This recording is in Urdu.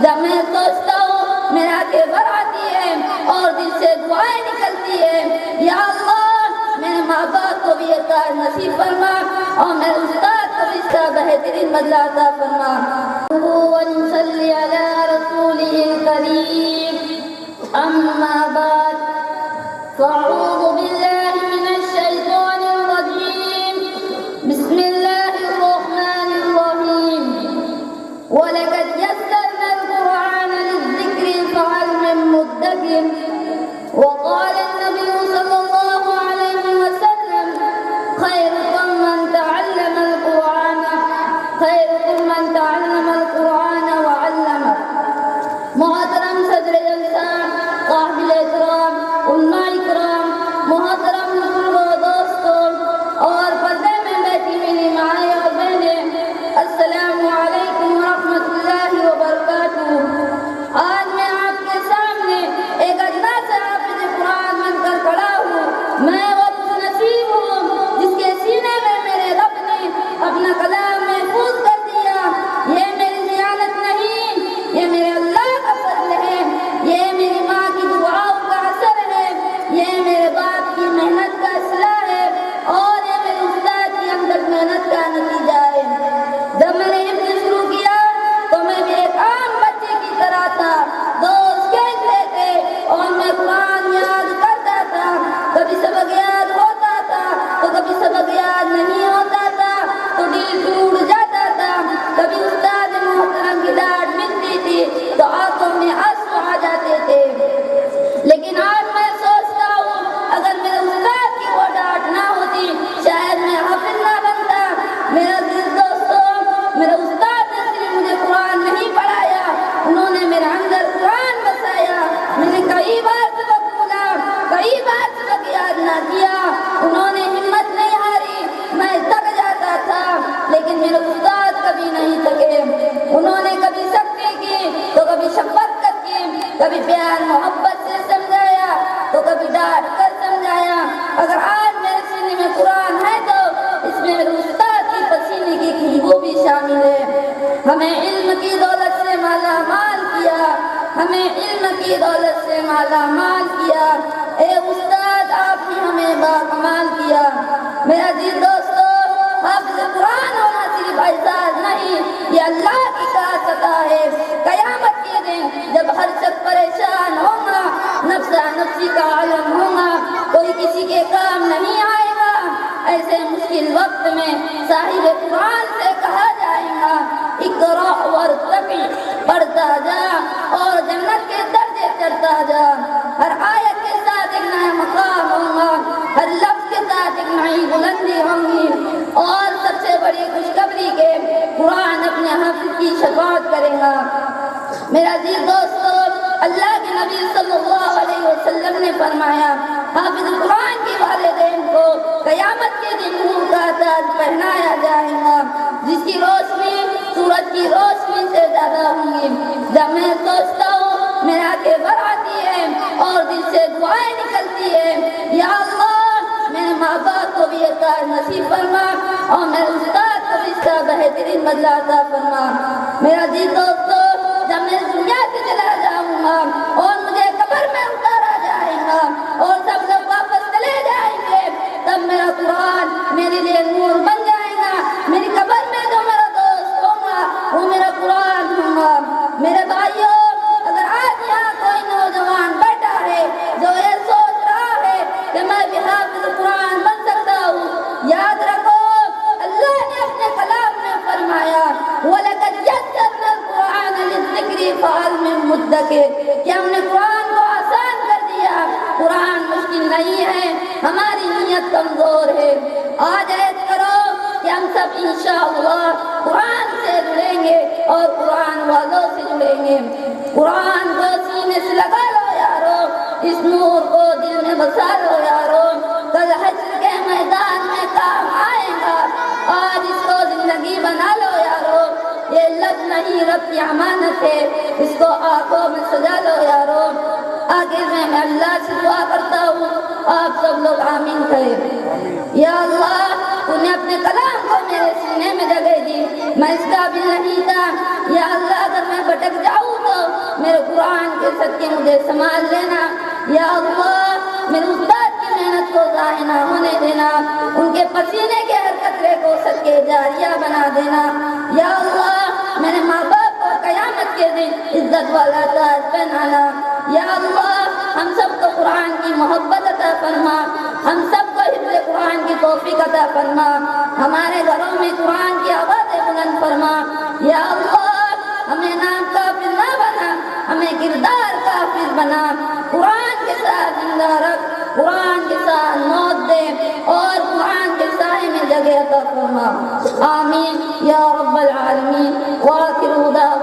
جب میں سوچتا ہوں میرا آنکھیں بھر آتی ہے اور دل سے دعائیں نکلتی ہے، یا اللہ میرے ماں باپ کو بھی یہ کار نصیب فرما اور میرے استاد کو بھی اس کا بہترین بدلہ عطا فرما۔ ونصلی علی رسولہ الکریم، اما بعد فاعوذ باللہ من الشیطان الرجیم، بسم اللہ الرحمن الرحیم۔ وَلَقَدْ يَسَّرْنَا الْقُرْآنَ لِلذِّكْرِ فَهَلْ مِن مُّدَّكِرٍ۔ وقال النبي صلى الله عليه وسلم خيركم من تعلم القرآن وعلمه۔ محترم صدر جلسہ، قابل احترام علماء اکرام، محترم بزرگوں و دوستوں اور پردے میں بیٹھی میری مائیں اور بہنیں، السلام علیکم ورحمۃ اللہ وبرکاتہ۔ آج میں آپ کے سامنے ایک ادنا سے حافظ قرآن بن کر کھڑا ہوں۔ میں وہ خوش نصیب ہوں جس کے سینے میں میرے رب نے اپنا کلام محفوظ کر دیا۔ یہ میری زیانت نہیں، یہ میرے اللہ کا فضل ہے، یہ میری ماں کی دعاؤں کا اثر ہے، یہ میرے باپ کی محنت کا اصلاح ہے اور یہ میرے استاد کی اندر محنت کا نتیجہ ہے۔ جب میں نے حفظ شروع کیا تو میں بھی ایک عام بچے کی طرح تھا، دوست کہتے تھے اور میں قرآن یاد کرتا تھا، کبھی سبق یاد ہوتا تھا تو کبھی سبق یاد نہیں ہوتا تھا تو دل ٹوٹ جاتا تھا، کبھی استاد محترم کی ڈانٹ ملتی تھی تو آنکھوں میں آنسو آ جاتے تھے۔ لیکن آج میں سوچتا ہوں اگر میرے استاد کی وہ ڈانٹ نہ ہوتی شاید میں حافظ نہ بنتا۔ میرا دل دوستوں، میرے استاد نے صرف مجھے قرآن نہیں پڑھایا، انہوں نے میرے اندر قرآن بسایا۔ میں نے کئی بار سبق بھولا، کئی بار سبق یاد نہ کیا، انہوں نے ہمت نہیں ہاری، میں تھک جاتا تھا لیکن میرے استاد کبھی نہیں تھکے۔ انہوں نے کبھی سختی کی تو کبھی شفقت کی، کبھی پیار محبت سے سمجھایا تو کبھی ڈانٹ کر سمجھایا۔ اگر آج میرے سینے میں قرآن ہے تو اس میں میرے استاد کی پسینے کی خوشبو بھی شامل ہے۔ ہمیں علم کی دولت سے مالا مال کیا، ہمیں علم کی دولت سے مالا مال کیا، اے استاد آپ نے ہمیں باکمال کیا۔ میرا دل دوستو، حافظ قرآن ہونا صرف اعزاز نہیں، یہ اللہ کی خاص عطا ہے۔ قیامت کے دن جب ہر شخص پریشان ہوگا، نفسا نفسی کا عالم ہوگا، کوئی کسی کے کام نہیں آئے گا، ایسے مشکل وقت میں صاحب قرآن سے کہا جائے گا اقرأ وارتقی، پڑھتا جا اور جنت کے درجے چڑھتا جا۔ ہر آیت کے ساتھ ایک نیا مقام ہوگا، ہر لفظ کے ساتھ ایک نئی بلندی ہوگی، اور سب سے بڑی خوشخبری کے قرآن اپنے حافظ کی شفاعت کرے گا۔ میرا عزیز دوستو، اللہ کے نبی صلی اللہ علیہ وسلم نے فرمایا حافظ قرآن کے والدین کو قیامت کے دن نور کا تاج پہنایا جائے گا جس کی روشنی سورج کی روشنی سے زیادہ ہوں گی۔ جب میں سوچتا ہوں میرے آنکھیں بھر آتی ہے اور دل سے دعائیں نکلتی ہے، یا اللہ میرے ماں باپ کو بھی یہ کار نصیب فرما اور میرے استاد کو بھی اس کا بہترین بدلہ عطا فرما۔ میرا عزیز دوستو، جب میں دنیا سے چلا جاؤں گا اور مجھے قبر میں اتارا جائے گا اور سب لوگ واپس چلے جائیں گے، تب میرا قرآن میرے لیے نور بن جائے گا۔ میری قبر میں جو میرا دوست ہوگا وہ میرا قرآن ہوگا۔ میرے بھائیوں، اگر آج یہاں کوئی نوجوان بیٹھا ہے جو یہ سوچ رہا ہے کہ میں بھی حافظ قرآن بن سکتا ہوں، یاد رکھو اللہ نے اپنے کلام میں فرمایا وَلَقَدْ يَسَّرْنَا الْقُرْآنَ لِلذِّكْرِ فَهَلْ مِن مُّدَّكِرٍ، کہ ہم نے قرآن کو آسان کر دیا۔ قرآن مشکل نہیں ہے، ہماری نیت کمزور ہے۔ آج عہد کرو کہ ہم سب انشاءاللہ قرآن سے جڑیں گے اور قرآن والوں سے جڑیں گے۔ قرآن کو سینے سے لگا لو یارو، اس نور کو دل میں بسا لو یارو، کل حشر کے میدان میں کام آئے گا۔ آج اس کو زندگی بنا لو یارو، یہ لفظ نہیں رب کی امانت ہے، اس کو آنکھوں میں سجا لو یارو۔ آخر میں اللہ سے دعا کرتا ہوں، آپ سب لوگ آمین کریں۔ یا اللہ، تو نے اپنے کلام کو میرے سینے میں جگہ دی، میں اس قابل نہیں تھا۔ یا اللہ، اگر میں بھٹک جاؤں تو میرے قرآن کے صدقے مجھے سنبھال لینا. یا اللہ میرے استاد کی محنت کو ضائع نہ ہونے دینا, ان کے پسینے کے ہر قطرے کو صدقے جاریہ بنا دینا. یا اللہ میرے ماں باپ کو قیامت کے دن عزت والا تاج پہنانا. یا اللہ ہم سب کو قرآن کی محبت عطا فرما, ہم سب کو حفظ قرآن کی توفیق عطا فرما, ہمارے گھروں میں قرآن کی آوازیں بلند فرما. یا اللہ ہمیں نام کافر نہ بنا, ہمیں کردار کافر بنا. قرآن کے ساتھ زندہ رکھ, قرآن کے ساتھ موت دے, اور قرآن کے سائے میں جگہ عطا فرما. آمین یا رب العالمین. وآخر دعوانا